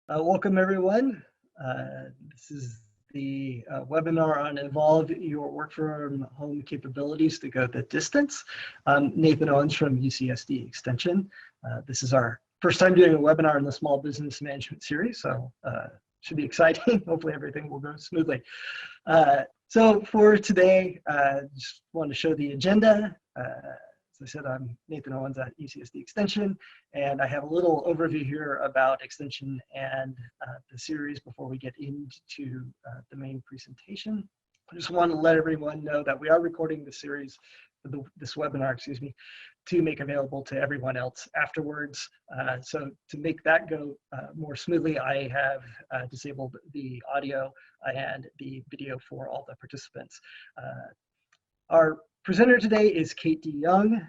Welcome everyone. This is the webinar on Evolve Your Work from Home Capabilities to Go the Distance. I'm Nathan Owens from UCSD Extension. This is our first time doing a webinar in the Small Business Management Series, so should be exciting. Hopefully everything will go smoothly. So for today, just want to show the agenda. As I said, I'm Nathan Owens at UCSD Extension, and I have a little overview here about Extension and the series before we get into the main presentation. I just want to let everyone know that we are recording the series, this webinar, excuse me, to make available to everyone else afterwards. So to make that go more smoothly, I have disabled the audio and the video for all the participants. Our presenter today is Kate Jong.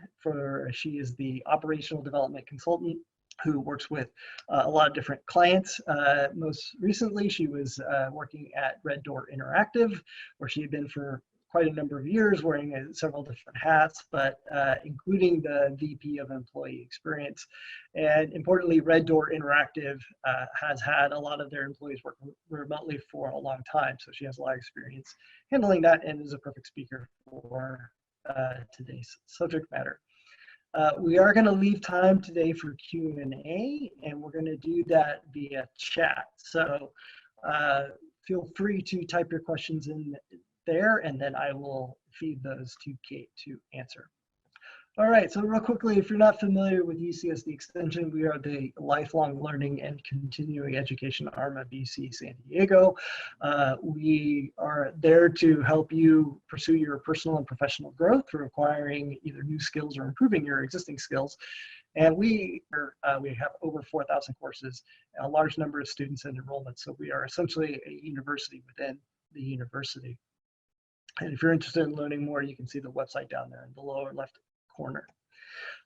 She is the operational development consultant who works with a lot of different clients. Most recently, she was working at Red Door Interactive, where she had been for quite a number of years, wearing several different hats, but including the VP of Employee Experience. And importantly, Red Door Interactive has had a lot of their employees work remotely for a long time, so she has a lot of experience handling that and is a perfect speaker for today's subject matter. We are going to leave time today for Q&A, and we're going to do that via chat. So feel free to type your questions in there, and then I will feed those to Kate to answer. All right, so real quickly, if you're not familiar with UCSD Extension, we are the lifelong learning and continuing education arm of UC San Diego. We are there to help you pursue your personal and professional growth through acquiring either new skills or improving your existing skills. And we have over 4,000 courses, a large number of students and enrollment. So we are essentially a university within the university. And if you're interested in learning more, you can see the website down there in the lower left corner.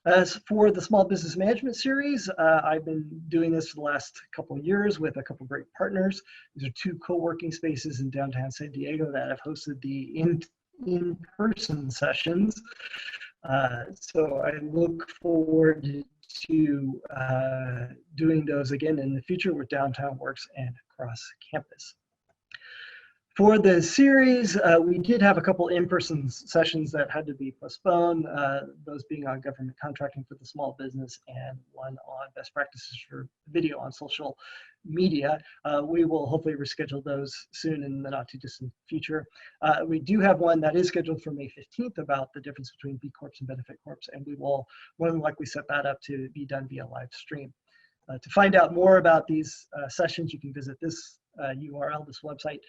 As for the Small Business Management Series, I've been doing this for the last couple of years with a couple of great partners. These are two co-working spaces in downtown San Diego that have hosted the in-person sessions. So I look forward to doing those again in the future with Downtown Works and across campus. For the series, we did have a couple in-person sessions that had to be postponed, those being on government contracting for the small business and one on best practices for video on social media. We will hopefully reschedule those soon in the not too distant future. We do have one that is scheduled for May 15th about the difference between B Corps and Benefit Corps, and we will more than likely set that up to be done via live stream. To find out more about these sessions, you can visit this URL, this website,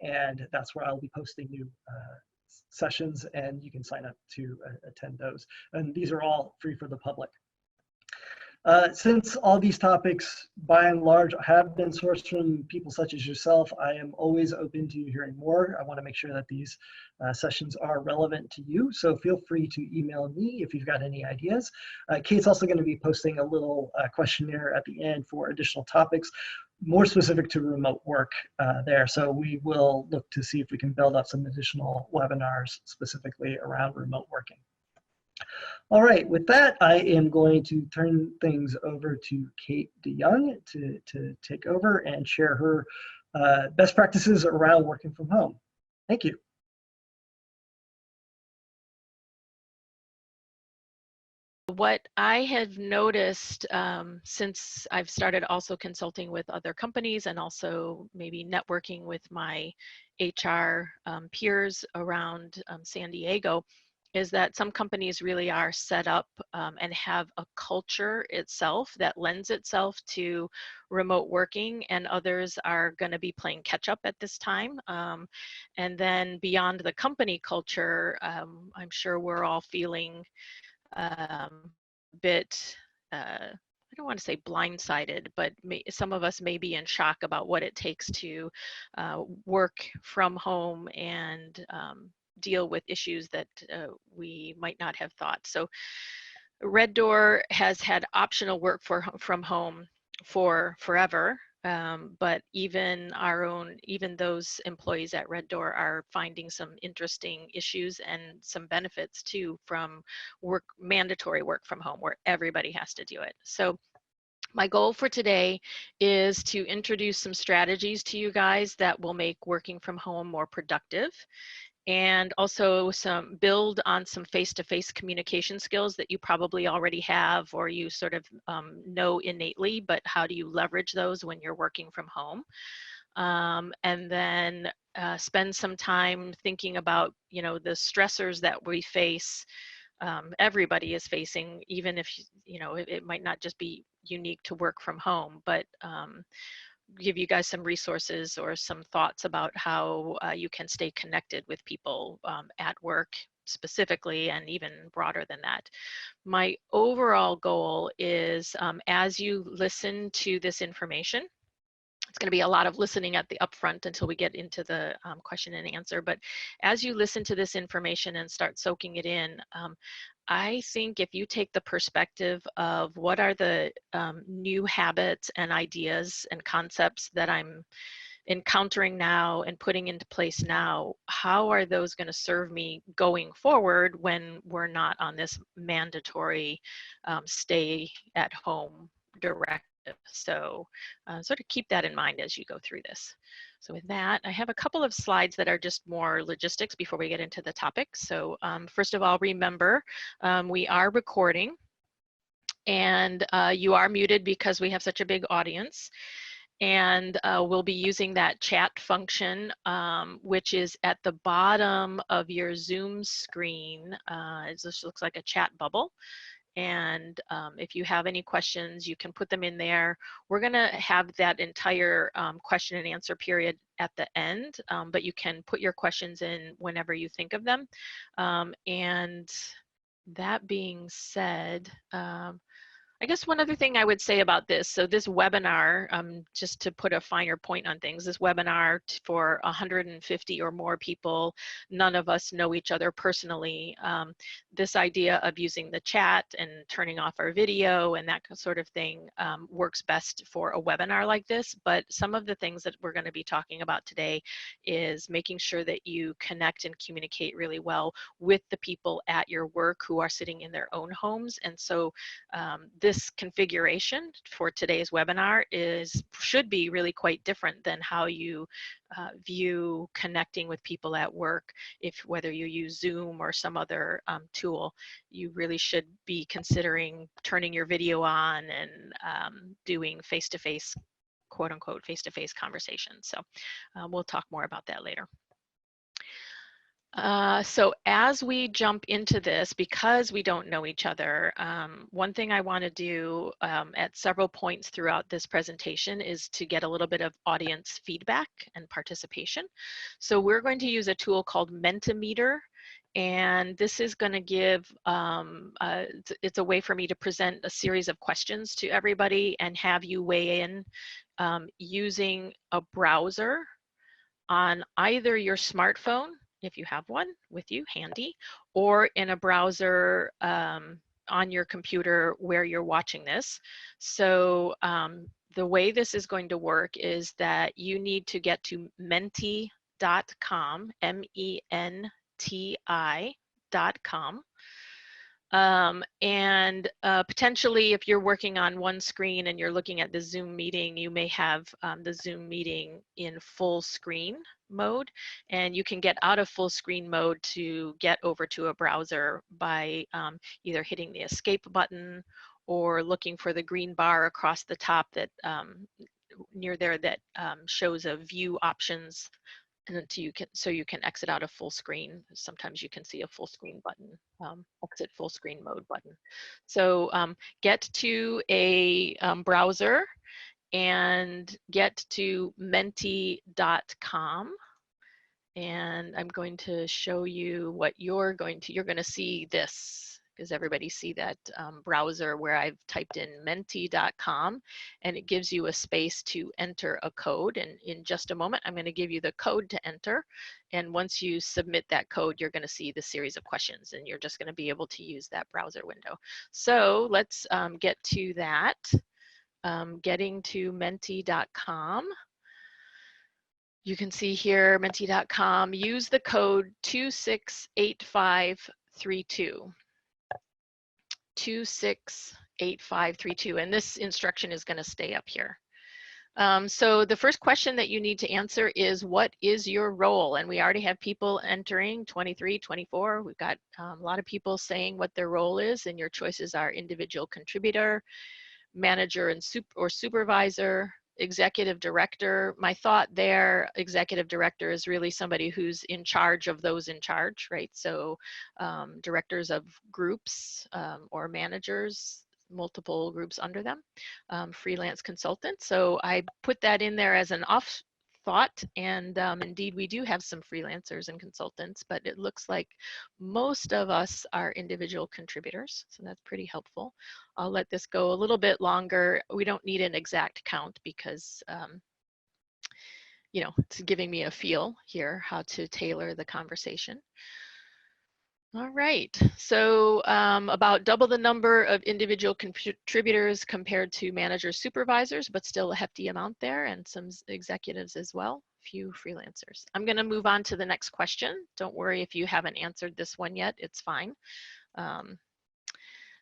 and that's where I'll be posting new sessions, and you can sign up to attend those. And these are all free for the public. Since all these topics, by and large, have been sourced from people such as yourself, I am always open to hearing more. I want to make sure that these sessions are relevant to you, so feel free to email me if you've got any ideas. Kate's also going to be posting a little questionnaire at the end for additional topics, more specific to remote work there. So we will look to see if we can build up some additional webinars specifically around remote working. All right, with that, I am going to turn things over to Kate Jong to take over and share her best practices around working from home. Thank you. What I have noticed since I've started also consulting with other companies and also maybe networking with my HR peers around San Diego is that some companies really are set up and have a culture itself that lends itself to remote working, and others are going to be playing catch up at this time. And then beyond the company culture, I'm sure we're all feeling bit, I don't want to say blindsided, but some of us may be in shock about what it takes to work from home and deal with issues that we might not have thought. So Red Door has had optional work from home for forever. But even those employees at Red Door are finding some interesting issues and some benefits too from mandatory work from home where everybody has to do it. So My goal for today is to introduce some strategies to you guys that will make working from home more productive, and also some build on some face-to-face communication skills that you probably already have or you sort of know innately, but how do you leverage those when you're working from home? And then spend some time thinking about, the stressors that we face, everybody is facing, even if, it might not just be unique to work from home, but give you guys some resources or some thoughts about how you can stay connected with people at work specifically, and even broader than that. My overall goal is, as you listen to this information, it's going to be a lot of listening at the upfront until we get into the question and answer. But as you listen to this information and start soaking it in, I think if you take the perspective of what are the new habits and ideas and concepts that I'm encountering now and putting into place now, how are those going to serve me going forward when we're not on this mandatory stay at home directive? So sort of keep that in mind as you go through this. So with that, I have a couple of slides that are just more logistics before we get into the topic. So first of all, remember, we are recording, and you are muted because we have such a big audience. And we'll be using that chat function, which is at the bottom of your Zoom screen. It just looks like a chat bubble. And if you have any questions, you can put them in there. We're going to have that entire question and answer period at the end, but you can put your questions in whenever you think of them. And that being said, I guess one other thing I would say about this, so this webinar, just to put a finer point on things, this webinar for 150 or more people, none of us know each other personally. This idea of using the chat and turning off our video and that sort of thing works best for a webinar like this, but some of the things that we're going to be talking about today is making sure that you connect and communicate really well with the people at your work who are sitting in their own homes. And so this configuration for today's webinar should be really quite different than how you view connecting with people at work. Whether you use Zoom or some other tool, you really should be considering turning your video on and doing face-to-face, quote unquote, face-to-face conversations. So we'll talk more about that later. So as we jump into this, because we don't know each other, one thing I want to do at several points throughout this presentation is to get a little bit of audience feedback and participation. So we're going to use a tool called Mentimeter, and this is going to give, it's a way for me to present a series of questions to everybody and have you weigh in using a browser on either your smartphone, if you have one with you handy, or in a browser on your computer where you're watching this. So the way this is going to work is that you need to get to menti.com, MENTI.com. And potentially if you're working on one screen and you're looking at the Zoom meeting, you may have the Zoom meeting in full screen mode, and you can get out of full screen mode to get over to a browser by either hitting the escape button or looking for the green bar across the top that near there that shows a view options, and so you can exit out of full screen. Sometimes you can see a full screen button, exit full screen mode button. So get to a browser and get to menti.com. And I'm going to show you what you're going to see this, because everybody see that browser where I've typed in menti.com, and it gives you a space to enter a code. And in just a moment, I'm going to give you the code to enter. And once you submit that code, you're going to see the series of questions, and you're just going to be able to use that browser window. So let's get to that. Getting to menti.com. You can see here, menti.com, use the code 268532. 8532, and this instruction is going to stay up here. So the first question that you need to answer is, what is your role? And we already have people entering 23, 24. We've got a lot of people saying what their role is, and your choices are individual contributor, manager and supervisor, executive director. My thought there, executive director, is really somebody who's in charge of those in charge, right? So directors of groups or managers, multiple groups under them, freelance consultant. So I put that in there as an off thought, and indeed we do have some freelancers and consultants, but it looks like most of us are individual contributors, so that's pretty helpful. I'll let this go a little bit longer. We don't need an exact count because you know, it's giving me a feel here how to tailor the conversation. All right, so about double the number of individual contributors compared to managers, supervisors, but still a hefty amount there, and some executives as well, few freelancers. I'm gonna move on to the next question. Don't worry if you haven't answered this one yet, it's fine.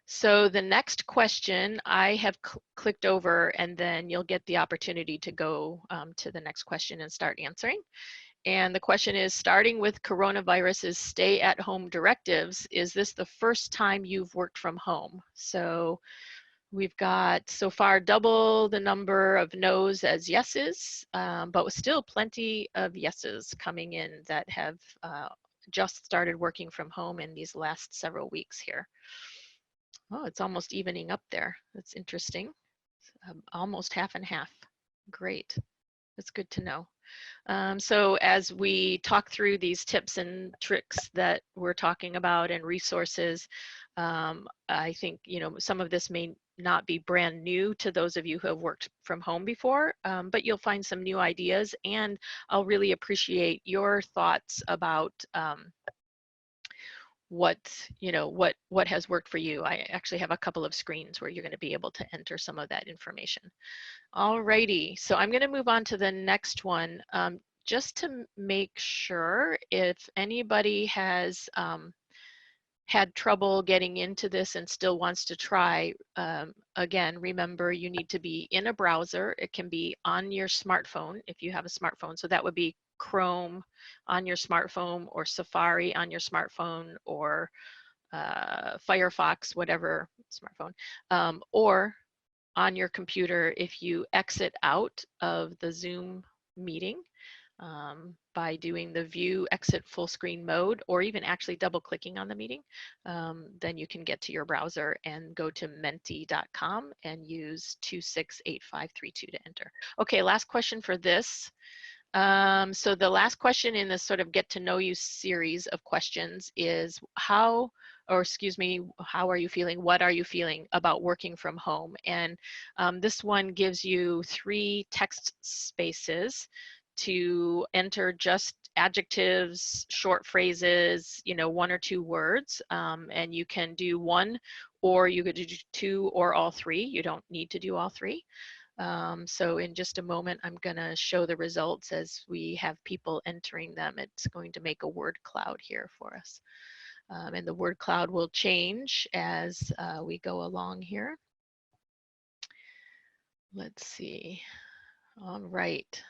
So the next question I have clicked over, and then you'll get the opportunity to go to the next question and start answering. And the question is, starting with coronavirus's stay-at-home directives, is this the first time you've worked from home? So we've got so far double the number of no's as yeses, but still plenty of yeses coming in that have just started working from home in these last several weeks here. Oh, it's almost evening up there. That's interesting. Almost half and half. Great. That's good to know. So as we talk through these tips and tricks that we're talking about and resources, I think, you know, some of this may not be brand new to those of you who have worked from home before, but you'll find some new ideas, and I'll really appreciate your thoughts about what, you know, what has worked for you. I actually have a couple of screens where you're going to be able to enter some of that information. Alrighty, so I'm going to move on to the next one. Just to make sure, if anybody has had trouble getting into this and still wants to try, again, remember you need to be in a browser. It can be on your smartphone if you have a smartphone. So that would be Chrome on your smartphone, or Safari on your smartphone, or Firefox, whatever smartphone, or on your computer if you exit out of the Zoom meeting by doing the view exit full screen mode, or even actually double clicking on the meeting, then you can get to your browser and go to menti.com and use 268532 to enter. Okay, last question for this. So the last question in this sort of get to know you series of questions is how are you feeling? What are you feeling about working from home? And this one gives you 3 text spaces to enter just adjectives, short phrases, you know, 1 or 2 words, and you can do 1, or you could do 2, or all 3. You don't need to do all 3. So in just a moment, I'm going to show the results as we have people entering them. It's going to make a word cloud here for us. And the word cloud will change as we go along here. Let's see. All right.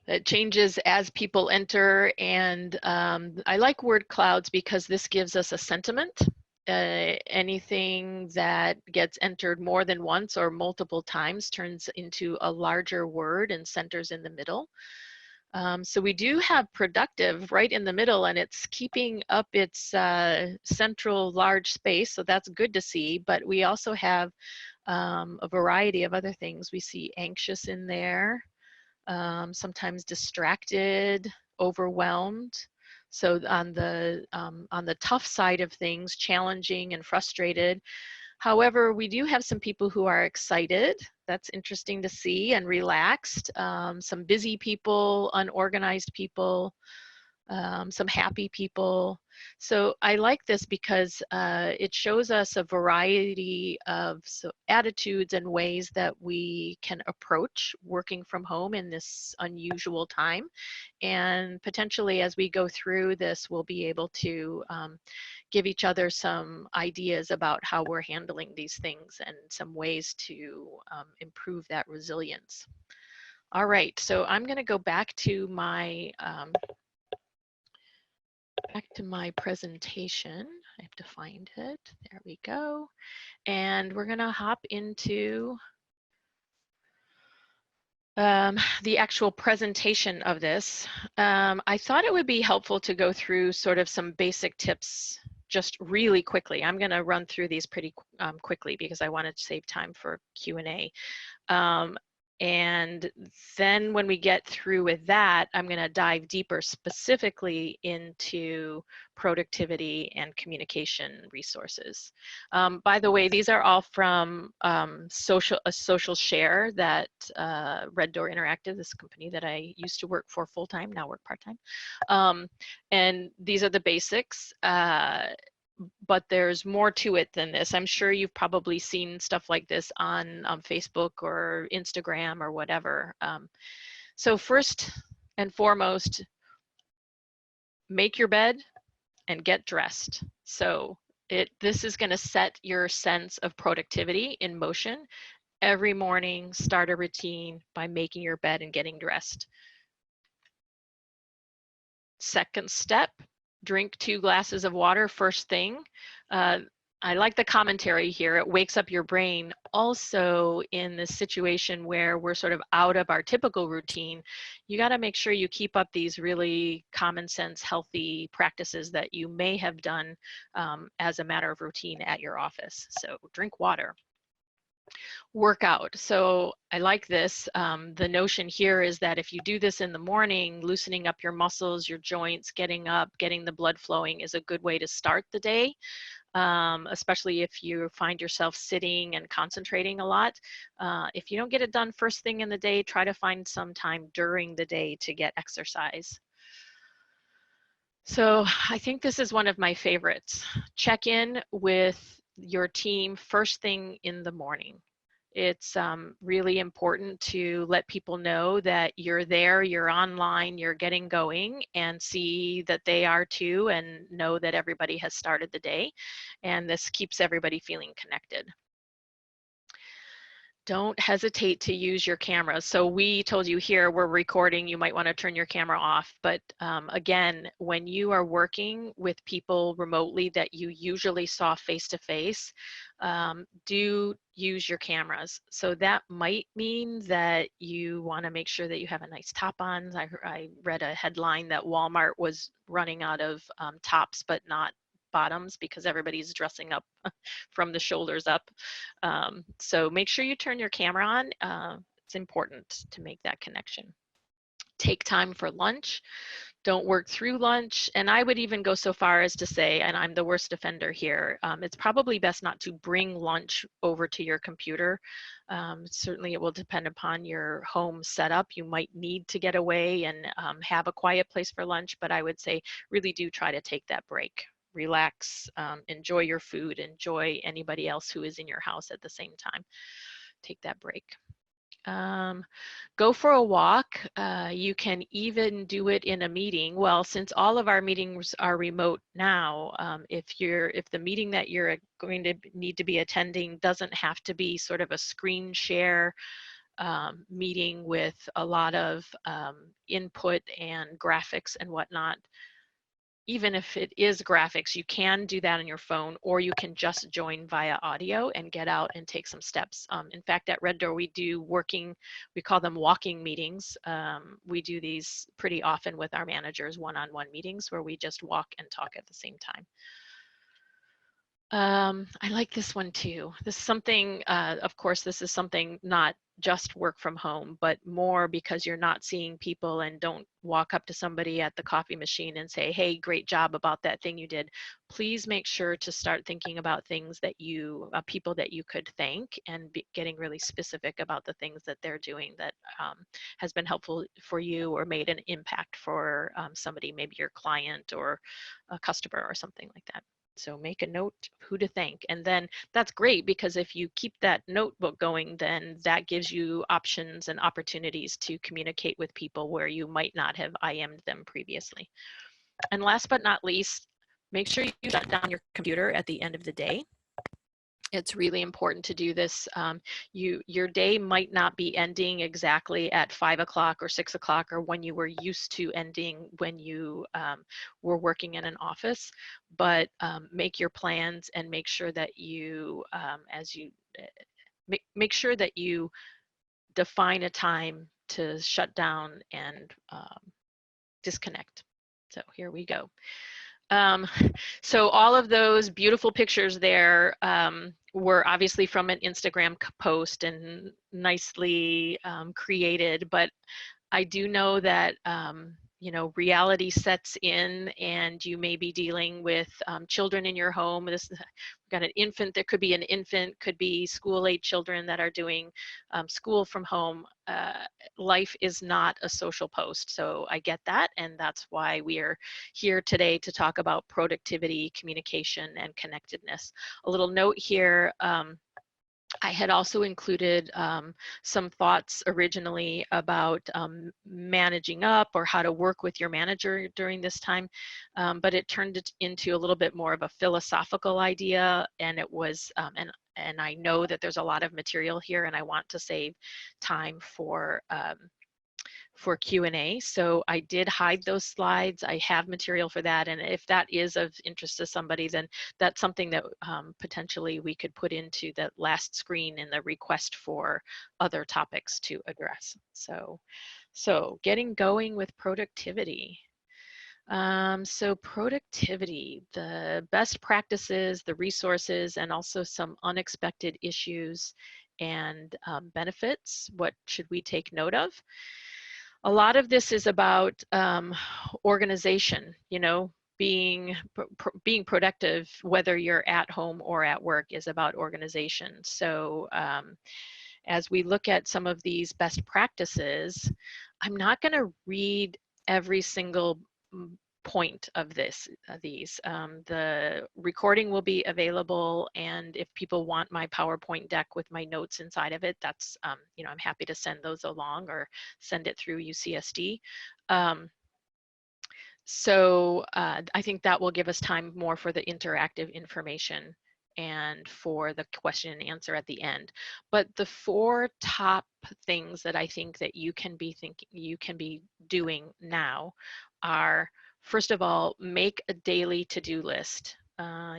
It changes as people enter, and I like word clouds because this gives us a sentiment. Anything that gets entered more than once or multiple times turns into a larger word and centers in the middle. So we do have productive right in the middle, and it's keeping up its central large space, so that's good to see. But we also have a variety of other things. We see anxious in there, sometimes distracted, overwhelmed. So on the tough side of things, challenging and frustrated. However, we do have some people who are excited. That's interesting to see, and relaxed. Some busy people, unorganized people, some happy people. So I like this because it shows us a variety of attitudes and ways that we can approach working from home in this unusual time. And potentially as we go through this, we'll be able to give each other some ideas about how we're handling these things and some ways to improve that resilience. All right, so I'm going to go back to my presentation. I have to find it. There we go. And we're going to hop into the actual presentation of this. I thought it would be helpful to go through sort of some basic tips just really quickly. I'm going to run through these pretty quickly because I wanted to save time for Q&A. And then when we get through with that, I'm going to dive deeper specifically into productivity and communication resources. By the way, these are all from a social share that Red Door Interactive, this company that I used to work for full-time, now work part-time. And these are the basics. But there's more to it than this. I'm sure you've probably seen stuff like this on Facebook or Instagram or whatever. So first and foremost, make your bed and get dressed. So this is going to set your sense of productivity in motion. Every morning, start a routine by making your bed and getting dressed. Second step, drink 2 glasses of water first thing. I like the commentary here. It wakes up your brain. Also, in this situation where we're sort of out of our typical routine, you got to make sure you keep up these really common sense, healthy practices that you may have done as a matter of routine at your office. So drink water. Workout. So I like this. The notion here is that if you do this in the morning, loosening up your muscles, your joints, getting up, getting the blood flowing is a good way to start the day, especially if you find yourself sitting and concentrating a lot. If you don't get it done first thing in the day, try to find some time during the day to get exercise. So I think this is one of my favorites. Check in with your team first thing in the morning. It's really important to let people know that you're there, you're online, you're getting going, and see that they are too, and know that everybody has started the day. And this keeps everybody feeling connected. Don't hesitate to use your camera. So we told you here we're recording, you might want to turn your camera off. But again, when you are working with people remotely that you usually saw face to face, do use your cameras. So that might mean that you want to make sure that you have a nice top on. I read a headline that Walmart was running out of tops, but not bottoms because everybody's dressing up from the shoulders up. So make sure you turn your camera on. It's important to make that connection. Take time for lunch. Don't work through lunch. And I would even go so far as to say, and I'm the worst offender here, it's probably best not to bring lunch over to your computer. Certainly it will depend upon your home setup. You might need to get away and have a quiet place for lunch, but I would say really do try to take that break. Relax, enjoy your food, enjoy anybody else who is in your house at the same time. Take that break. Go for a walk. You can even do it in a meeting. Well, since all of our meetings are remote now, if the meeting that you're going to need to be attending doesn't have to be sort of a screen share meeting with a lot of input and graphics and whatnot, even if it is graphics, you can do that on your phone, or you can just join via audio and get out and take some steps. In fact, at Red Door, we call them walking meetings. We do these pretty often with our managers, one-on-one meetings where we just walk and talk at the same time. I like this one too. This is something, of course, this is something not just work from home, but more because you're not seeing people, and don't walk up to somebody at the coffee machine and say, hey, great job about that thing you did. Please make sure to start thinking about things that you, people that you could thank, and getting really specific about the things that they're doing that has been helpful for you or made an impact for somebody, maybe your client or a customer or something like that. So make a note who to thank. And then that's great, because if you keep that notebook going, then that gives you options and opportunities to communicate with people where you might not have IM'd them previously. And last but not least, make sure you shut down your computer at the end of the day. It's really important to do this. Your day might not be ending exactly at 5 o'clock or 6 o'clock, or when you were used to ending when you were working in an office, but make your plans and make sure that you, make sure that you define a time to shut down and disconnect. So here we go. So all of those beautiful pictures there were obviously from an Instagram post and nicely created, but I do know that you know, reality sets in, and you may be dealing with children in your home. This got an infant. There could be an infant, could be school-age children that are doing school from home. Life is not a social post, so I get that, and that's why we are here today to talk about productivity, communication, and connectedness. A little note here. I had also included some thoughts originally about managing up, or how to work with your manager during this time, but it turned it into a little bit more of a philosophical idea, and it was, and I know that there's a lot of material here, and I want to save time for Q&A. So I did hide those slides. I have material for that. And if that is of interest to somebody, then that's something that potentially we could put into the last screen in the request for other topics to address. So getting going with productivity. So productivity, the best practices, the resources, and also some unexpected issues and benefits. What should we take note of? A lot of this is about organization, you know, being productive, whether you're at home or at work, is about organization. So as we look at some of these best practices, I'm not going to read every single point of these. The recording will be available, and if people want my PowerPoint deck with my notes inside of it, that's, you know, I'm happy to send those along or send it through UCSD. So I think that will give us time more for the interactive information and for the question and answer at the end. But the 4 top things that I think that you can be doing now are, first of all, make a daily to-do list.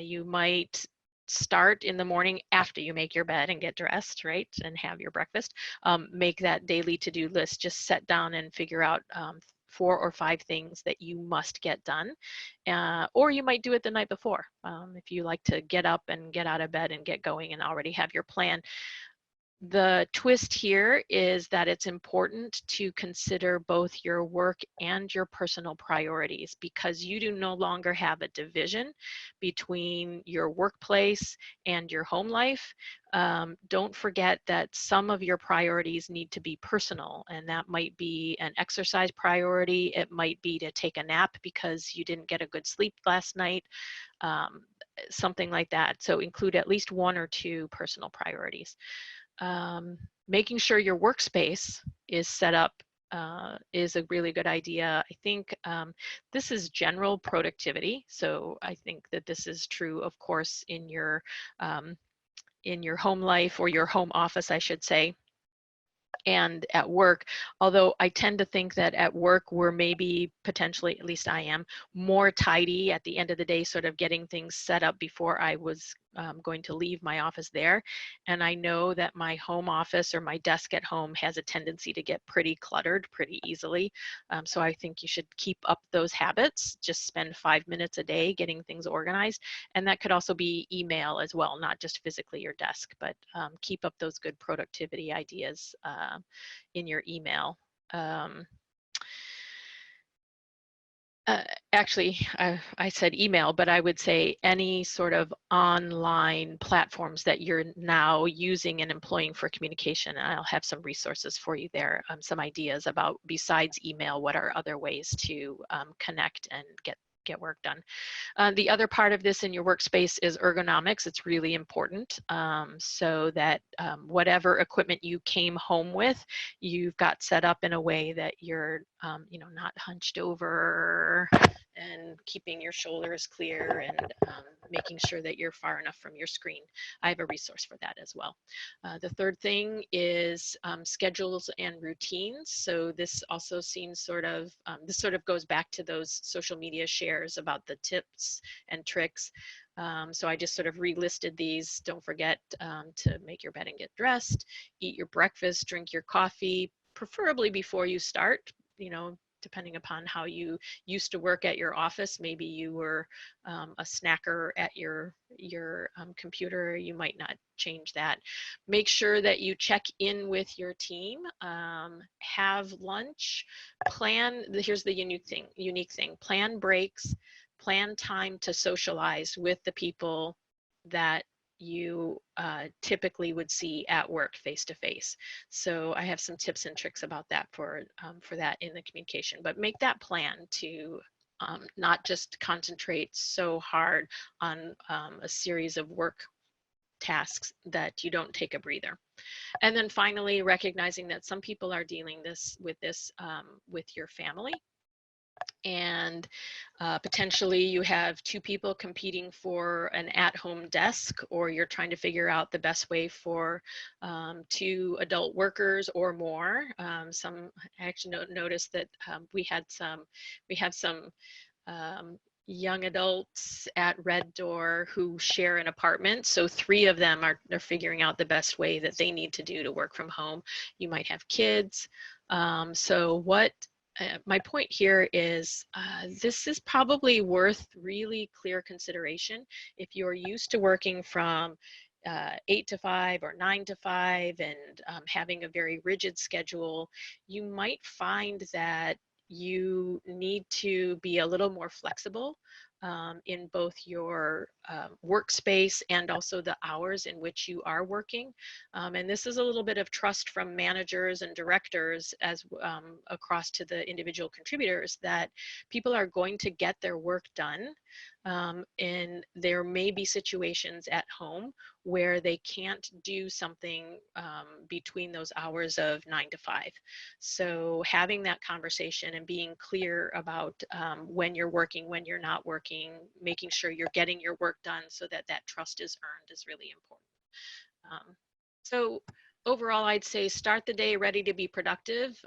You might start in the morning after you make your bed and get dressed, right, and have your breakfast. Make that daily to-do list. Just sit down and figure out 4 or 5 things that you must get done, or you might do it the night before. If you like to get up and get out of bed and get going and already have your plan. The twist here is that it's important to consider both your work and your personal priorities, because you do no longer have a division between your workplace and your home life. Don't forget that some of your priorities need to be personal, and that might be an exercise priority. It might be to take a nap because you didn't get a good sleep last night, something like that. So include at least 1 or 2 personal priorities. Making sure your workspace is set up is a really good idea. I think this is general productivity. So I think that this is true, of course, in your home life, or your home office, I should say, and at work. Although I tend to think that at work we're maybe potentially, at least I am, more tidy at the end of the day, sort of getting things set up before I was going to leave my office there. And I know that my home office or my desk at home has a tendency to get pretty cluttered pretty easily. So I think you should keep up those habits. Just spend 5 minutes a day getting things organized. And that could also be email as well, not just physically your desk, but keep up those good productivity ideas in your email. Actually, I said email, but I would say any sort of online platforms that you're now using and employing for communication. And I'll have some resources for you there, some ideas about, besides email, what are other ways to connect and get work done. The other part of this in your workspace is ergonomics. It's really important so that whatever equipment you came home with, you've got set up in a way that you're not hunched over and keeping your shoulders clear and making sure that you're far enough from your screen. I have a resource for that as well. The third thing is schedules and routines. So this also seems this sort of goes back to those social media shares about the tips and tricks. So I just sort of relisted these. Don't forget to make your bed and get dressed, eat your breakfast, drink your coffee, preferably before you start, depending upon how you used to work at your office. Maybe you were a snacker at your computer. You might not change that. Make sure that you check in with your team, have lunch, plan. Here's the unique thing, plan breaks, plan time to socialize with the people that you typically would see at work face to face. So I have some tips and tricks about that for that in the communication, but make that plan to not just concentrate so hard on a series of work tasks that you don't take a breather. And then finally, recognizing that some people are dealing with this with your family. And potentially you have two people competing for an at-home desk, or you're trying to figure out the best way for two adult workers or more. I actually noticed that we have some young adults at Red Door who share an apartment. So 3 of them are figuring out the best way that they need to do to work from home. You might have kids. My point here is this is probably worth really clear consideration. If you're used to working from 8 to 5 or 9 to 5 and having a very rigid schedule, you might find that you need to be a little more flexible in both your workspace and also the hours in which you are working. And this is a little bit of trust from managers and directors as across to the individual contributors that people are going to get their work done. And there may be situations at home where they can't do something between those hours of 9 to 5. So having that conversation and being clear about when you're working, when you're not working, making sure you're getting your work done so that that trust is earned is really important. So overall, I'd say start the day ready to be productive.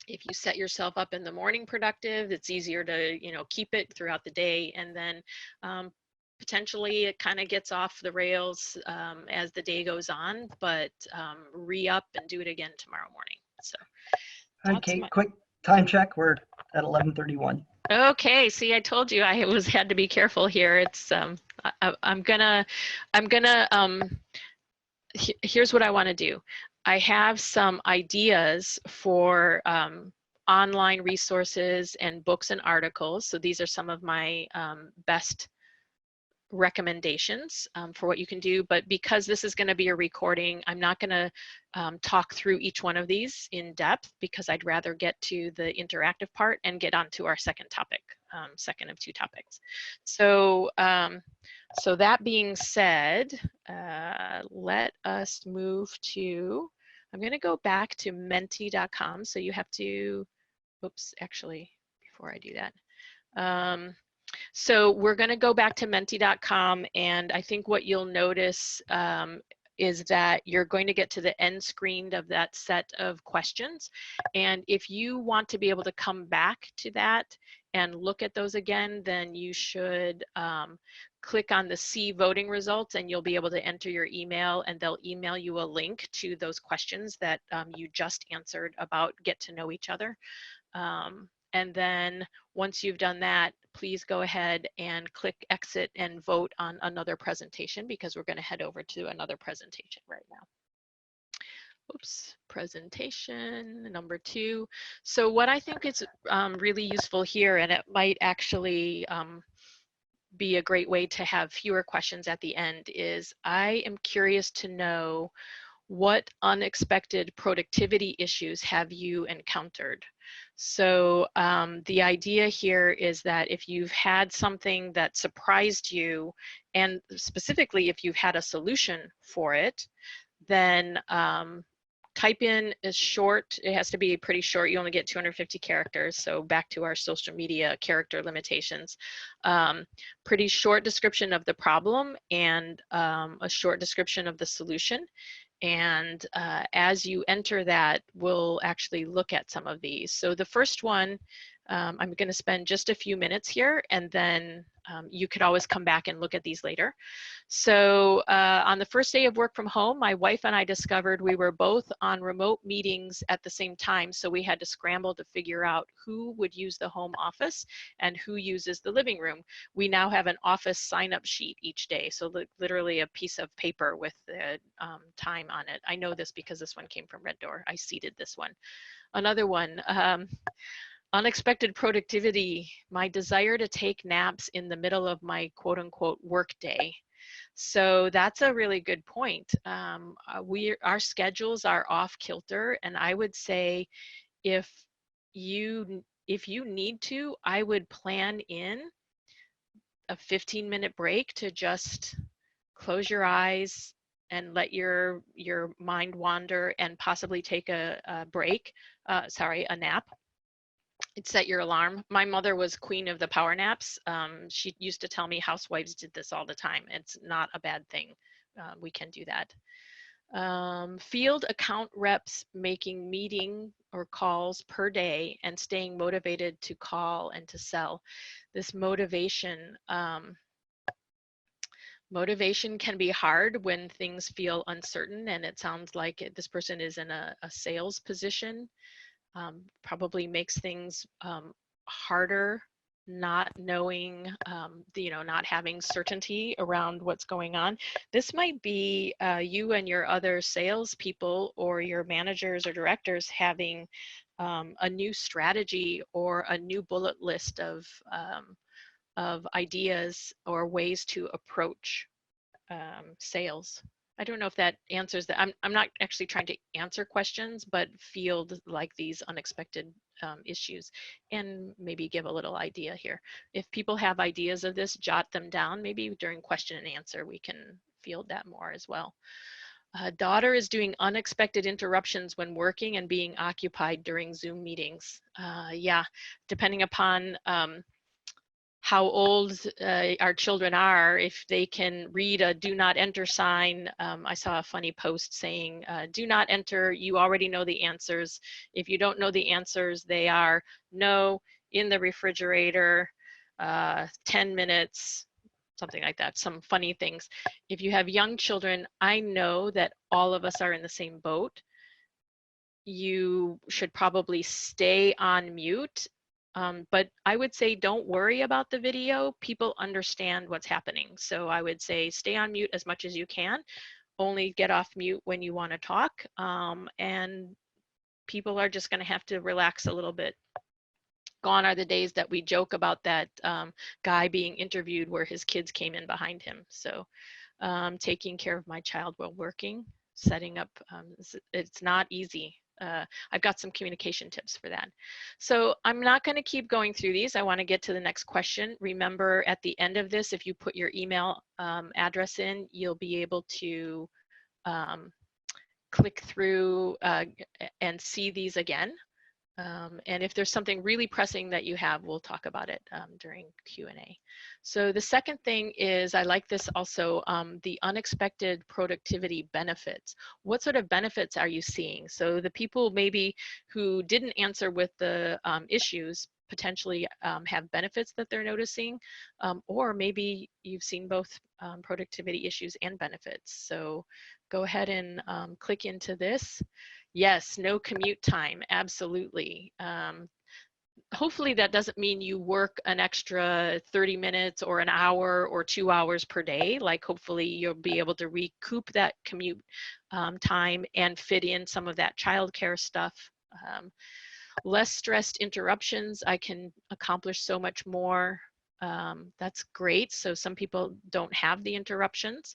If you set yourself up in the morning productive, it's easier to keep it throughout the day, and then potentially it kind of gets off the rails as the day goes on, but re-up and do it again tomorrow morning. So Okay, quick time check. We're at 11:31. Okay, see, I told you I had to be careful here. It's here's what I want to do. I have some ideas for online resources and books and articles. So these are some of my best recommendations for what you can do, but because this is going to be a recording, I'm not going to talk through each one of these in depth, because I'd rather get to the interactive part and get on to our second topic, second of 2 topics. So so that being said, let us move to, I'm going to go back to menti.com. So you have to, oops, actually, before I do that, so we're going to go back to menti.com, and I think what you'll notice is that you're going to get to the end screen of that set of questions. And if you want to be able to come back to that and look at those again, then you should click on the see voting results and you'll be able to enter your email, and they'll email you a link to those questions that you just answered about get to know each other. And then once you've done that, please go ahead and click exit and vote on another presentation, because we're going to head over to another presentation right now. Oops, presentation number 2. So what I think is really useful here, and it might actually be a great way to have fewer questions at the end, is I am curious to know what unexpected productivity issues have you encountered? So the idea here is that if you've had something that surprised you, and specifically if you've had a solution for it, then type in as short, it has to be pretty short, you only get 250 characters, so back to our social media character limitations. Pretty short description of the problem and a short description of the solution. And as you enter that, we'll actually look at some of these. So the first one, I'm going to spend just a few minutes here, and then you could always come back and look at these later. So on the first day of work from home, my wife and I discovered we were both on remote meetings at the same time. So we had to scramble to figure out who would use the home office and who uses the living room. We now have an office sign-up sheet each day. So literally a piece of paper with the time on it. I know this because this one came from Red Door. I seeded this one. Another one, unexpected productivity, my desire to take naps in the middle of my quote unquote work day. So that's a really good point. Our schedules are off kilter, and I would say if you need to, I would plan in a 15-minute break to just close your eyes and let your mind wander and possibly take a break, a nap. Set your alarm. My mother was queen of the power naps. She used to tell me housewives did this all the time. It's not a bad thing. We can do that. Field account reps making meeting or calls per day and staying motivated to call and to sell. This motivation can be hard when things feel uncertain, and it sounds like this person is in a sales position. Probably makes things harder, not knowing, not having certainty around what's going on. This might be you and your other salespeople or your managers or directors having a new strategy or a new bullet list of ideas or ways to approach sales. I don't know if that answers that. I'm not actually trying to answer questions, but field like these unexpected issues and maybe give a little idea here. If people have ideas of this, jot them down. Maybe during question and answer, we can field that more as well. Daughter is doing unexpected interruptions when working and being occupied during Zoom meetings. Yeah, depending upon how old our children are, if they can read a do not enter sign. I saw a funny post saying, do not enter, you already know the answers. If you don't know the answers, they are no, in the refrigerator, 10 minutes, something like that, some funny things. If you have young children, I know that all of us are in the same boat. You should probably stay on mute. But I would say don't worry about the video. People understand what's happening. So I would say stay on mute as much as you can. Only get off mute when you want to talk. And people are just going to have to relax a little bit. Gone are the days that we joke about that guy being interviewed where his kids came in behind him. So taking care of my child while working, setting up, it's not easy. I've got some communication tips for that. So I'm not going to keep going through these. I want to get to the next question. Remember, at the end of this, if you put your email address in, you'll be able to click through and see these again. And if there's something really pressing that you have, we'll talk about it during Q&A. So the second thing is, I like this also, the unexpected productivity benefits. What sort of benefits are you seeing? So the people maybe who didn't answer with the issues, potentially have benefits that they're noticing, or maybe you've seen both productivity issues and benefits. So go ahead and click into this. Yes, no commute time, absolutely. Hopefully that doesn't mean you work an extra 30 minutes or an hour or 2 hours per day. Like hopefully you'll be able to recoup that commute time and fit in some of that childcare stuff. Less stressed interruptions, I can accomplish so much more. That's great. So some people don't have the interruptions.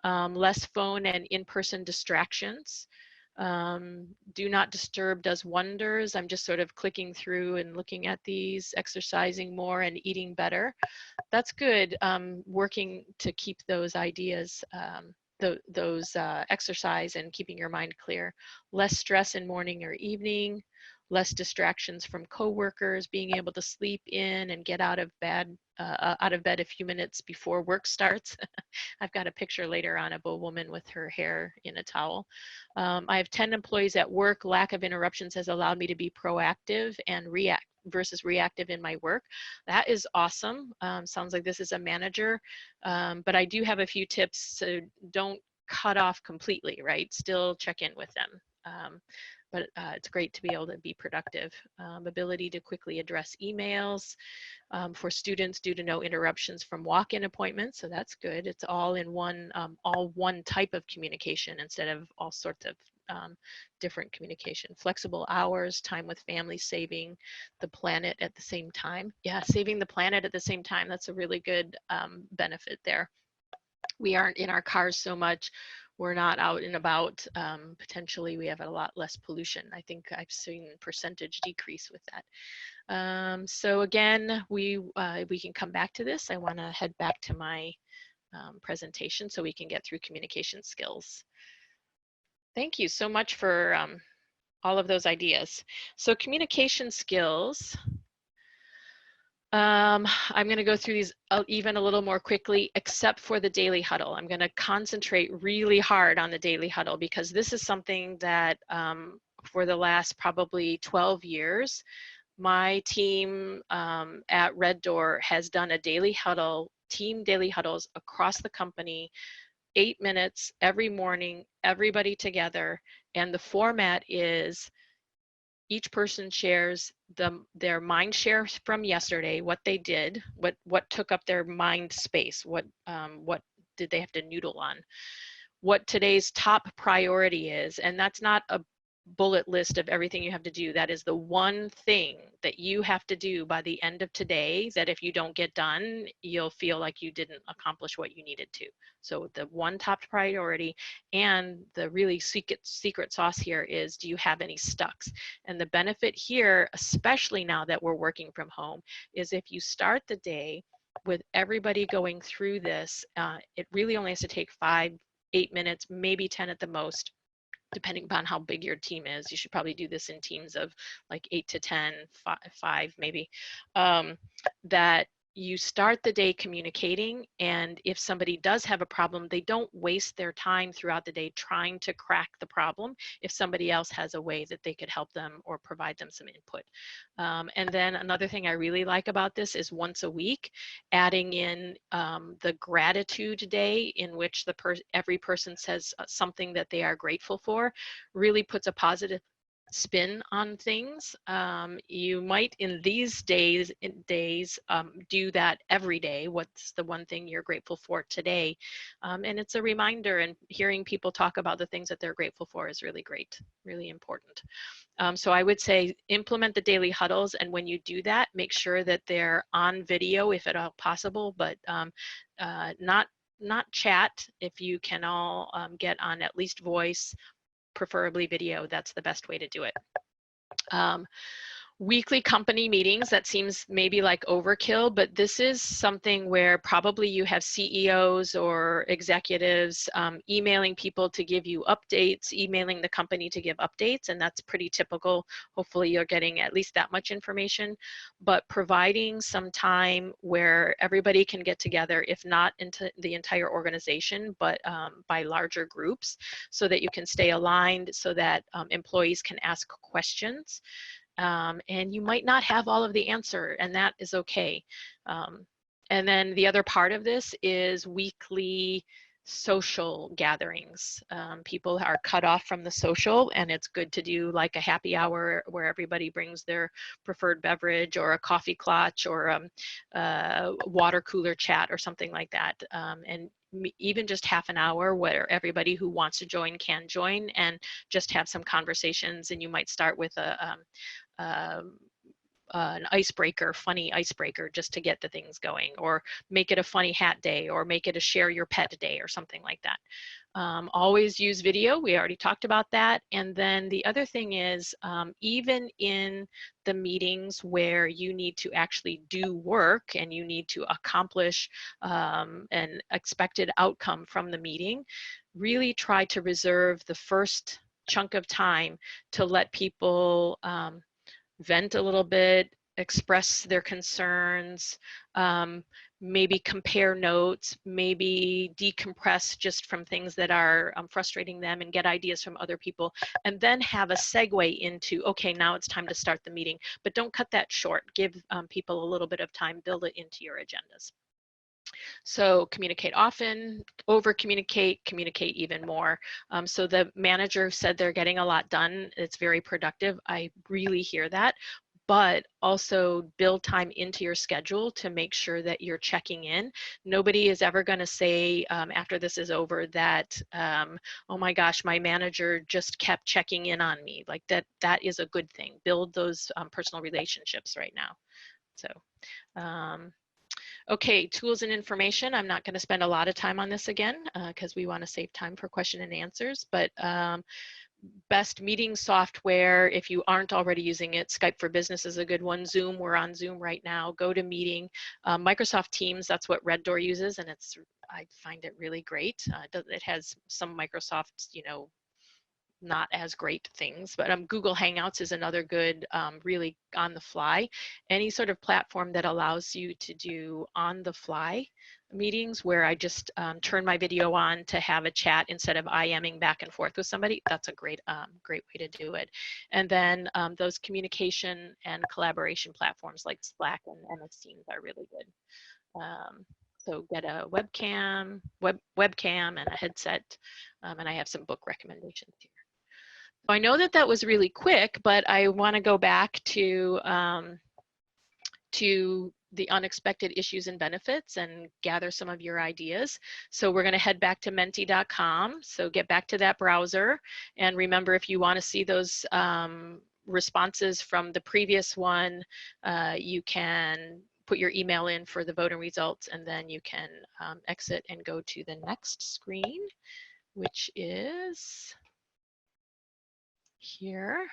Less phone and in-person distractions. Do not disturb does wonders. I'm just sort of clicking through and looking at these, exercising more and eating better. That's good. Working to keep those ideas, those exercise and keeping your mind clear. Less stress in morning or evening, less distractions from coworkers, being able to sleep in and get out of bed a few minutes before work starts. I've got a picture later on of a woman with her hair in a towel. I have 10 employees at work. Lack of interruptions has allowed me to be proactive and versus reactive in my work. That is awesome. Sounds like this is a manager, but I do have a few tips. So don't cut off completely, right? Still check in with them. But it's great to be able to be productive. Ability to quickly address emails for students due to no interruptions from walk-in appointments. So that's good. It's all in one, all one type of communication instead of all sorts of different communication. Flexible hours, time with family, saving the planet at the same time. Yeah, saving the planet at the same time. That's a really good benefit there. We aren't in our cars so much. We're not out and about. Potentially we have a lot less pollution. I think I've seen percentage decrease with that. So again, we can come back to this. I want to head back to my presentation so we can get through communication skills. Thank you so much for all of those ideas. So communication skills. I'm going to go through these even a little more quickly, except for the daily huddle. I'm going to concentrate really hard on the daily huddle because this is something that for the last probably 12 years, my team at Red Door has done a daily huddle, team daily huddles across the company, 8 minutes every morning, everybody together. And the format is each person shares their mind share from yesterday, what they did, what took up their mind space, what did they have to noodle on, what today's top priority is. And that's not a bullet list of everything you have to do. That is the one thing that you have to do by the end of today, that if you don't get done, you'll feel like you didn't accomplish what you needed to. So the one top priority, and the really secret sauce here is, do you have any stucks? And the benefit here, especially now that we're working from home, is if you start the day with everybody going through this, it really only has to take 5-8 minutes, maybe 10 at the most, depending upon how big your team is. You should probably do this in teams of like 8 to 10, 5 maybe, that you start the day communicating, and if somebody does have a problem, they don't waste their time throughout the day trying to crack the problem if somebody else has a way that they could help them or provide them some input. And then another thing I really like about this is once a week, adding in the gratitude day, in which every person says something that they are grateful for, really puts a positive spin on things. You might in these days do that every day. What's the one thing you're grateful for today? And it's a reminder, and hearing people talk about the things that they're grateful for is really great, really important. So I would say implement the daily huddles, and when you do that, make sure that they're on video if at all possible, but not chat. If you can all get on at least voice, preferably video, that's the best way to do it. Weekly company meetings, that seems maybe like overkill, but this is something where probably you have CEOs or executives emailing people to give you updates, emailing the company to give updates, and that's pretty typical. Hopefully you're getting at least that much information, but providing some time where everybody can get together, if not into the entire organization, but by larger groups, so that you can stay aligned, so that employees can ask questions. and you might not have all of the answer, and that is okay. And then the other part of this is weekly social gatherings. People are cut off from the social, and it's good to do like a happy hour where everybody brings their preferred beverage, or a coffee clutch, or a water cooler chat, or something like that. And even just half an hour where everybody who wants to join can join, and just have some conversations. And you might start with an icebreaker, funny icebreaker, just to get the things going, or make it a funny hat day, or make it a share your pet day, or something like that. Always use video. We already talked about that. And then the other thing is, even in the meetings where you need to actually do work and you need to accomplish an expected outcome from the meeting, really try to reserve the first chunk of time to let people vent a little bit, express their concerns, maybe compare notes, maybe decompress just from things that are frustrating them, and get ideas from other people, and then have a segue into, okay, now it's time to start the meeting. But don't cut that short. Give people a little bit of time, build it into your agendas. So communicate often, over communicate, communicate even more. So the manager said they're getting a lot done. It's very productive. I really hear that. But also build time into your schedule to make sure that you're checking in. Nobody is ever going to say after this is over that, oh my gosh, my manager just kept checking in on me. Like that is a good thing. Build those personal relationships right now. So. Okay, tools and information. I'm not going to spend a lot of time on this again because we want to save time for question and answers, but best meeting software, if you aren't already using it, Skype for Business is a good one. Zoom, we're on Zoom right now. GoToMeeting, Microsoft Teams, that's what Red Door uses, and I find it really great. It has some Microsoft, not as great things, but Google Hangouts is another good, really on the fly. Any sort of platform that allows you to do on the fly meetings where I just turn my video on to have a chat instead of IMing back and forth with somebody, that's a great way to do it. And then those communication and collaboration platforms like Slack and MS Teams are really good. So get a webcam and a headset, and I have some book recommendations here. I know that was really quick, but I want to go back to the unexpected issues and benefits and gather some of your ideas. So we're going to head back to menti.com. So get back to that browser, and remember, if you want to see those responses from the previous one, you can put your email in for the voting results, and then you can exit and go to the next screen, which is here.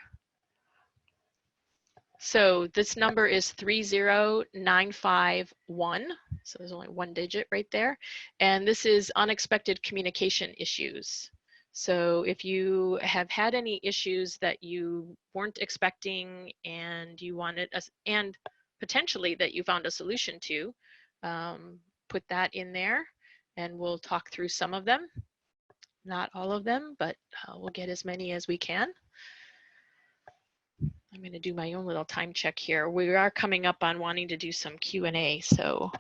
So this number is 30951. So there's only one digit right there. And this is unexpected communication issues. So if you have had any issues that you weren't expecting and you wanted us, and potentially that you found a solution to, put that in there and we'll talk through some of them. Not all of them, but we'll get as many as we can. I'm going to do my own little time check here. We are coming up on wanting to do some Q&A, so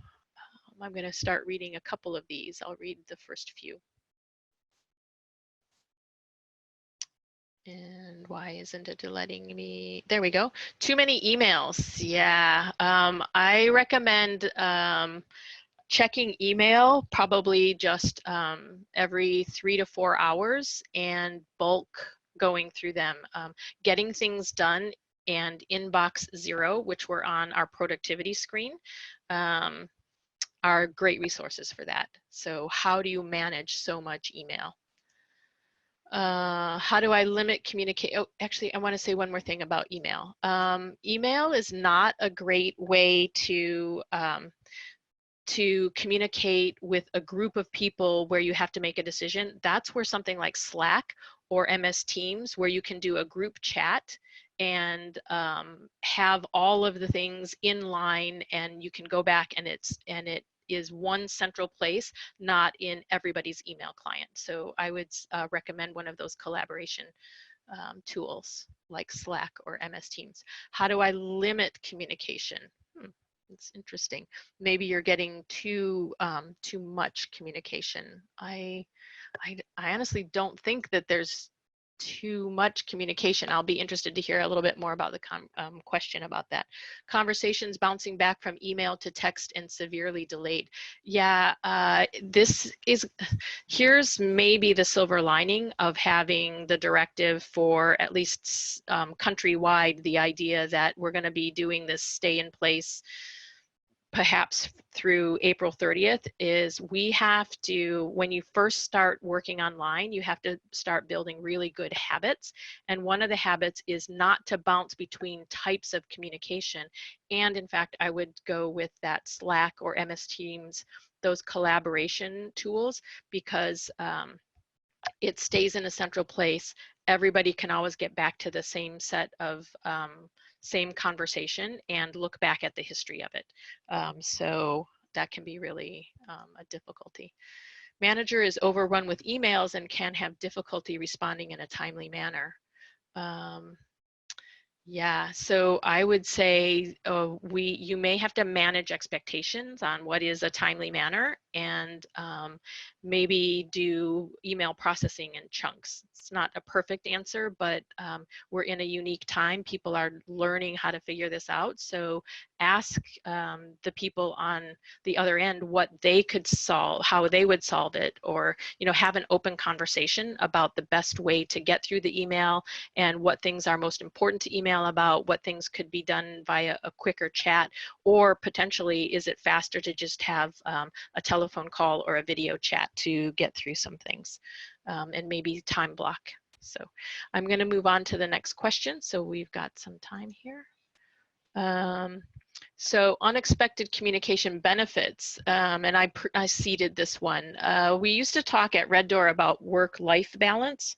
I'm going to start reading a couple of these. I'll read the first few. And why isn't it letting me? There we go. Too many emails. Yeah, I recommend checking email probably just every 3 to 4 hours and bulk going through them. Getting things done and inbox 0, which were on our productivity screen, are great resources for that. So how do you manage so much email? How do I limit communicate? Oh, actually, I want to say one more thing about email. Email is not a great way to communicate with a group of people where you have to make a decision. That's where something like Slack or MS Teams, where you can do a group chat and have all of the things in line, and you can go back and it is one central place, not in everybody's email client. So I would recommend one of those collaboration tools like Slack or MS Teams? How do I limit communication? It's interesting. Maybe you're getting too much communication. I honestly don't think that there's too much communication. I'll be interested to hear a little bit more about the question about that. Conversations bouncing back from email to text and severely delayed. Yeah, here's maybe the silver lining of having the directive for at least countrywide, the idea that we're going to be doing this stay in place perhaps through April 30th is we have to, when you first start working online, you have to start building really good habits. And one of the habits is not to bounce between types of communication. And in fact, I would go with that Slack or MS Teams, those collaboration tools, because it stays in a central place. Everybody can always get back to the same set of same conversation and look back at the history of it. So that can be really a difficulty. Manager is overrun with emails and can have difficulty responding in a timely manner. Yeah, so I would say you may have to manage expectations on what is a timely manner, and maybe do email processing in chunks. It's not a perfect answer, but we're in a unique time. People are learning how to figure this out. So ask the people on the other end what they could solve, how they would solve it, or have an open conversation about the best way to get through the email and what things are most important to email about, what things could be done via a quicker chat, or potentially is it faster to just have a telephone call or a video chat to get through some things, and maybe time block. So I'm going to move on to the next question. So we've got some time here. So unexpected communication benefits, and I seeded this one. We used to talk at Red Door about work-life balance.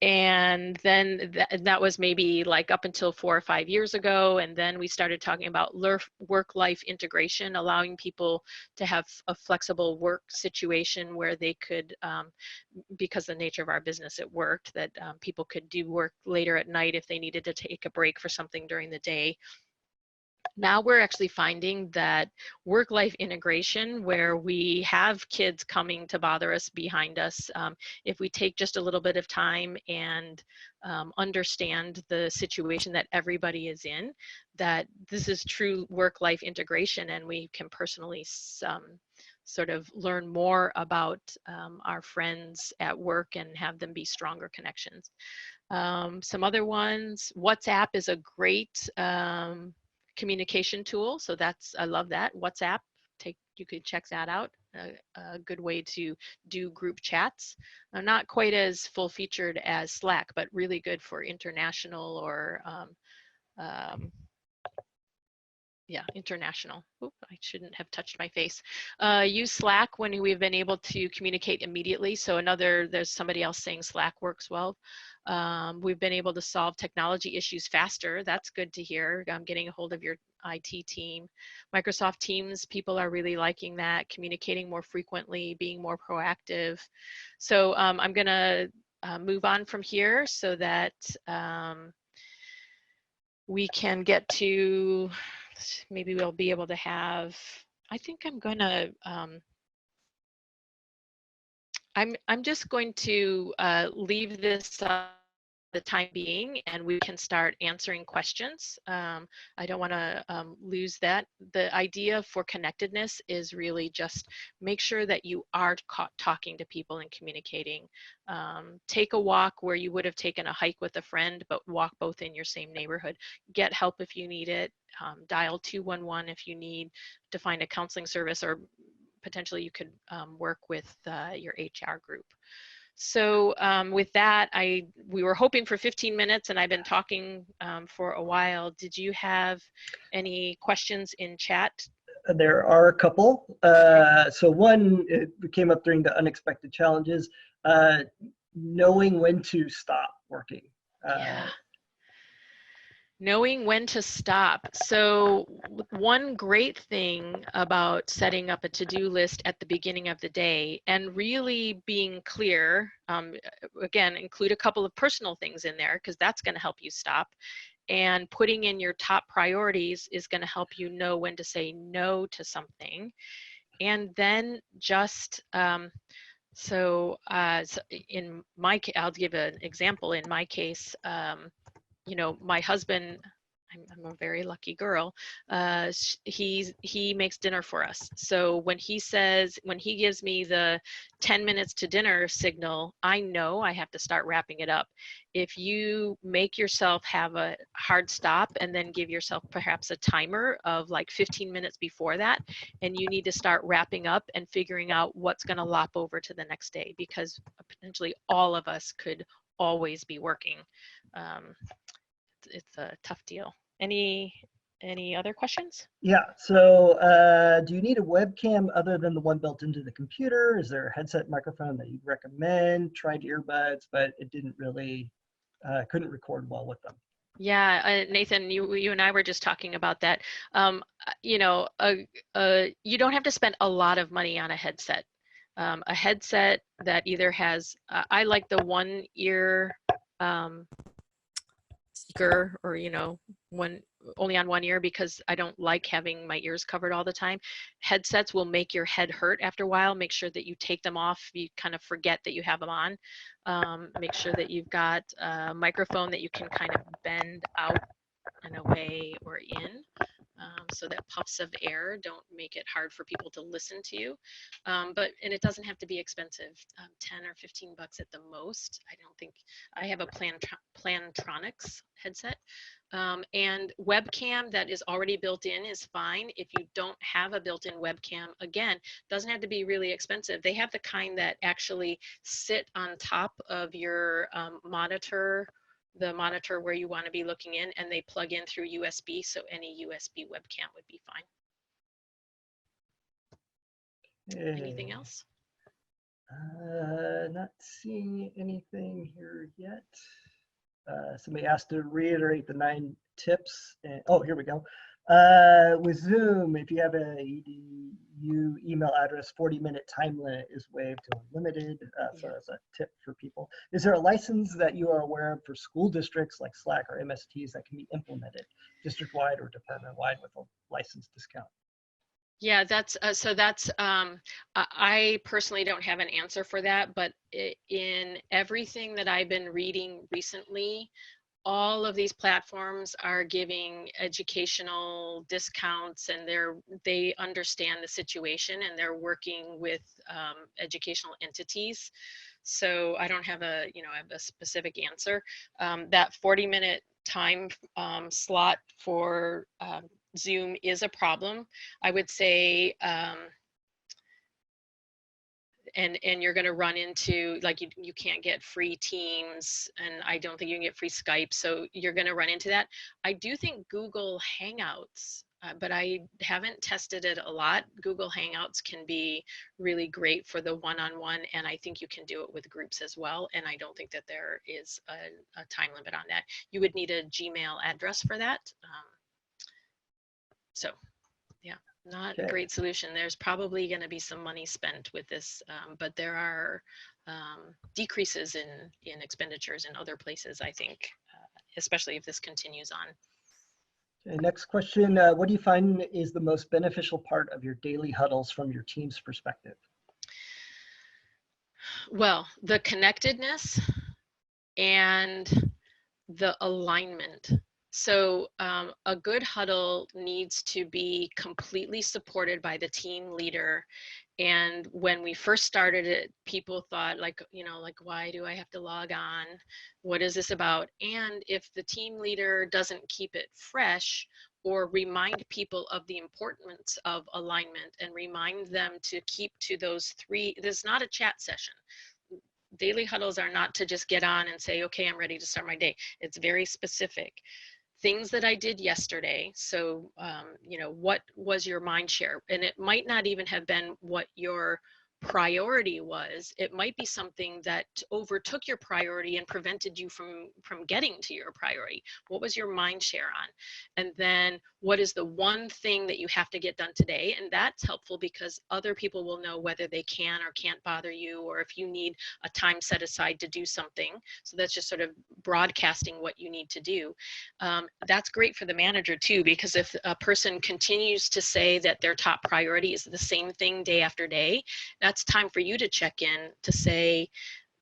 And then that was maybe like up until 4 or 5 years ago. And then we started talking about work-life integration, allowing people to have a flexible work situation where they could, because the nature of our business, it worked, that people could do work later at night if they needed to take a break for something during the day. Now we're actually finding that work-life integration, where we have kids coming to bother us behind us, if we take just a little bit of time and understand the situation that everybody is in, that this is true work-life integration, and we can personally sort of learn more about our friends at work and have them be stronger connections. Some other ones, WhatsApp is a great communication tool. So I love that. WhatsApp, you could check that out. A good way to do group chats. Not quite as full featured as Slack, but really good for international or yeah, international. Oop, I shouldn't have touched my face. Use Slack when we've been able to communicate immediately. So there's somebody else saying Slack works well. We've been able to solve technology issues faster. That's good to hear. Getting a hold of your IT team. Microsoft Teams, people are really liking that, communicating more frequently, being more proactive. So I'm gonna move on from here so that we can get to, maybe we'll be able to have, I think I'm gonna, I'm just going to leave this the time being, and we can start answering questions. I don't want to lose that. The idea for connectedness is really just make sure that you are talking to people and communicating. Take a walk where you would have taken a hike with a friend, but walk both in your same neighborhood. Get help if you need it. Dial 211 if you need to find a counseling service, or potentially you could work with your HR group. So with that, we were hoping for 15 minutes, and I've been talking for a while. Did you have any questions in chat? There are a couple. So one, it came up during the unexpected challenges, knowing when to stop working. Yeah. Knowing when to stop. So one great thing about setting up a to-do list at the beginning of the day and really being clear, again, include a couple of personal things in there because that's going to help you stop. And putting in your top priorities is going to help you know when to say no to something. And then just, in my case, I'll give an example. In my case, you know, my husband, I'm a very lucky girl. He makes dinner for us. So when he gives me the 10 minutes to dinner signal, I know I have to start wrapping it up. If you make yourself have a hard stop and then give yourself perhaps a timer of like 15 minutes before that, and you need to start wrapping up and figuring out what's going to lop over to the next day, because potentially all of us could always be working. Um, it's a tough deal. Any other questions? Yeah, so do you need a webcam other than the one built into the computer? Is there a headset microphone that you'd recommend? Tried earbuds, but it didn't really, couldn't record well with them. Yeah, Nathan, you and I were just talking about that. You know, you don't have to spend a lot of money on a headset. A headset that either has, I like the one ear speaker, or you know, one only on one ear, because I don't like having my ears covered all the time. Headsets will make your head hurt after a while. Make sure that you take them off. You kind of forget that you have them on. Make sure that you've got a microphone that you can kind of bend out and away or in. So that puffs of air don't make it hard for people to listen to you. And it doesn't have to be expensive, 10 or 15 bucks at the most. I don't think, I have a Plantronics headset. And webcam that is already built in is fine. If you don't have a built-in webcam, again, doesn't have to be really expensive. They have the kind that actually sit on top of your monitor, the monitor where you want to be looking in, and they plug in through USB, so any USB webcam would be fine. Anything else? Not seeing anything here yet. Somebody asked to reiterate the 9 tips. And, oh, here we go. With Zoom, if you have a EDU email address, 40-minute time limit is waived to unlimited. So that's a tip for people. Is there a license that you are aware of for school districts like Slack or MSTs that can be implemented district-wide or department-wide with a license discount? Yeah, I personally don't have an answer for that, but in everything that I've been reading recently, all of these platforms are giving educational discounts, and they understand the situation, and they're working with educational entities. So I don't have a specific answer. That 40-minute time slot for Zoom is a problem. I would say, and you're going to run into, like, you can't get free Teams, and I don't think you can get free Skype, so you're going to run into that. I do think Google Hangouts, but I haven't tested it a lot. Google Hangouts can be really great for the one-on-one, and I think you can do it with groups as well, and I don't think that there is a time limit on that. You would need a Gmail address for that. So yeah, not a great solution. There's probably going to be some money spent with this, but there are decreases in expenditures in other places, I think, especially if this continues on. Okay, next question. What do you find is the most beneficial part of your daily huddles from your team's perspective? Well, the connectedness and the alignment. So a good huddle needs to be completely supported by the team leader. And when we first started it, people thought, like, why do I have to log on? What is this about? And if the team leader doesn't keep it fresh or remind people of the importance of alignment and remind them to keep to those 3, this is not a chat session. Daily huddles are not to just get on and say, okay, I'm ready to start my day. It's very specific. Things that I did yesterday. So, what was your mind share? And it might not even have been what your priority was. It might be something that overtook your priority and prevented you from getting to your priority. What was your mind share on? And then what is the one thing that you have to get done today? And that's helpful because other people will know whether they can or can't bother you, or if you need a time set aside to do something. So that's just sort of broadcasting what you need to do. That's great for the manager too, because if a person continues to say that their top priority is the same thing day after day, that's time for you to check in to say,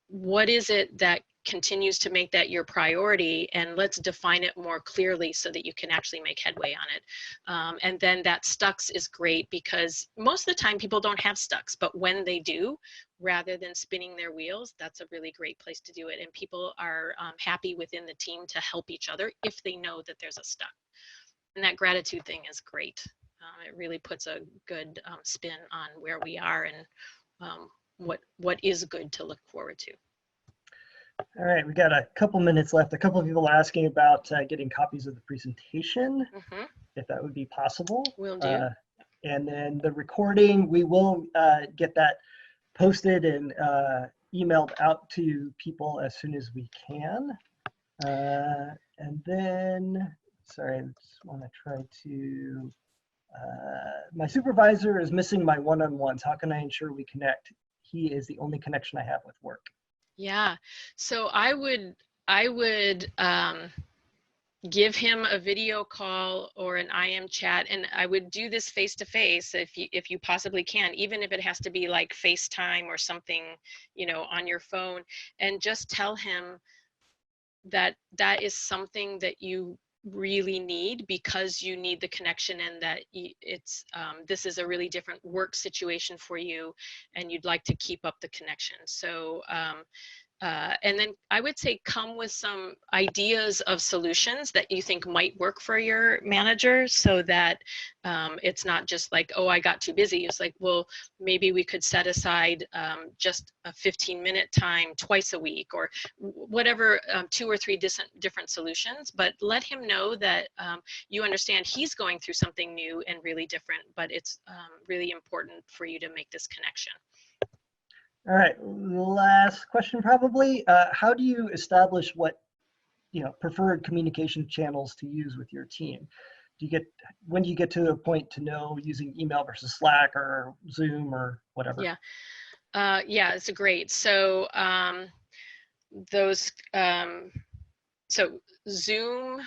what is it that continues to make that your priority, and let's define it more clearly so that you can actually make headway on it. And then that stucks is great, because most of the time people don't have stucks, but when they do, rather than spinning their wheels, that's a really great place to do it. And people are happy within the team to help each other if they know that there's a stuck. And that gratitude thing is great. It really puts a good spin on where we are and what is good to look forward to. All right, we got a couple minutes left. A couple of people are asking about getting copies of the presentation, if that would be possible. Will do. And then the recording, we will get that posted and emailed out to people as soon as we can. And then, sorry, I just want to try to, my supervisor is missing my one-on-ones. How can I ensure we connect? He is the only connection I have with work. Yeah, so I would give him a video call or an IM chat, and I would do this face to face if you possibly can, even if it has to be like FaceTime or something, you know, on your phone, and just tell him that that is something that you really need because you need the connection, and that it's this is a really different work situation for you and you'd like to keep up the connection. So and then I would say come with some ideas of solutions that you think might work for your manager, so that it's not just like, oh, I got too busy. It's like, well, maybe we could set aside just a 15-minute time twice a week, or whatever, 2 or 3 different solutions. But let him know that you understand he's going through something new and really different, but it's really important for you to make this connection. All right, last question probably. How do you establish what, you know, preferred communication channels to use with your team? When do you get to a point to know using email versus Slack or Zoom or whatever? Yeah, yeah, it's great. So so Zoom,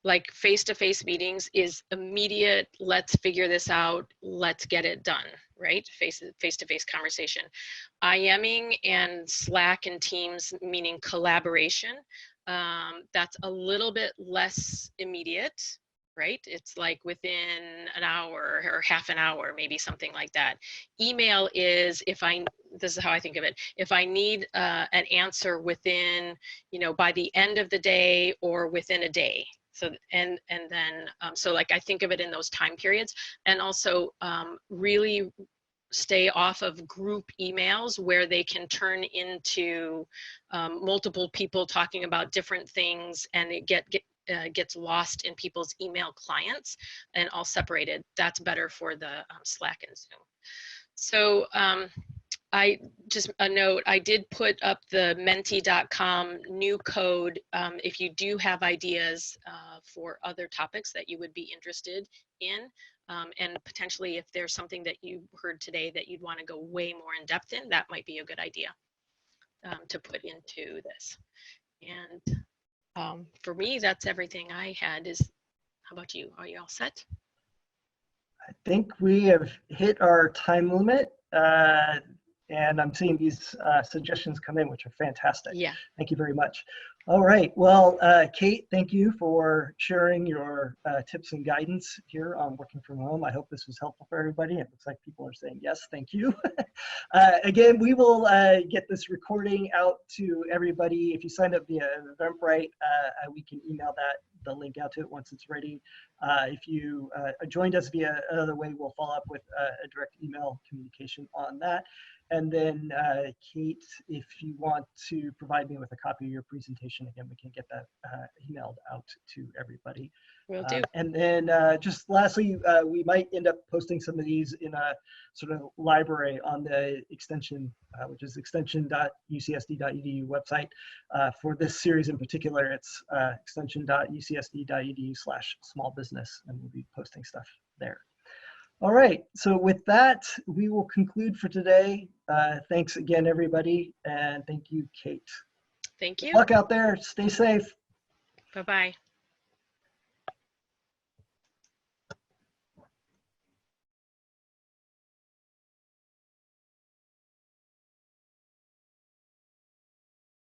like face-to-face meetings, is immediate, let's figure this out, let's get it done, right? Face-to-face conversation. IMing and Slack and Teams, meaning collaboration, that's a little bit less immediate, right? It's like within an hour or half an hour, maybe something like that. Email is, this is how I think of it, if I need an answer within, you know, by the end of the day or within a day. So, and then, so like I think of it in those time periods, and also really stay off of group emails where they can turn into multiple people talking about different things, and it gets lost in people's email clients and all separated. That's better for the Slack and Zoom. So just a note, I did put up the menti.com new code if you do have ideas for other topics that you would be interested in, and potentially if there's something that you heard today that you'd want to go way more in depth in, that might be a good idea to put into this. And for me, that's everything I had. How about you? Are you all set? I think we have hit our time limit. And I'm seeing these suggestions come in, which are fantastic. Yeah. Thank you very much. All right. Well, Kate, thank you for sharing your tips and guidance here on working from home. I hope this was helpful for everybody. It looks like people are saying yes, thank you. Again, we will get this recording out to everybody. If you signed up via Eventbrite, we can email the link out to it once it's ready. If you joined us via another way, we'll follow up with a direct email communication on that. And then Kate, if you want to provide me with a copy of your presentation, again, we can get that emailed out to everybody. Will do. And then just lastly, we might end up posting some of these in a sort of library on the extension, which is extension.ucsd.edu website. For this series in particular, it's extension.ucsd.edu/smallbusiness, and we'll be posting stuff there. All right, so with that, we will conclude for today. Thanks again, everybody, and thank you, Kate. Thank you. Good luck out there. Stay safe. Bye-bye.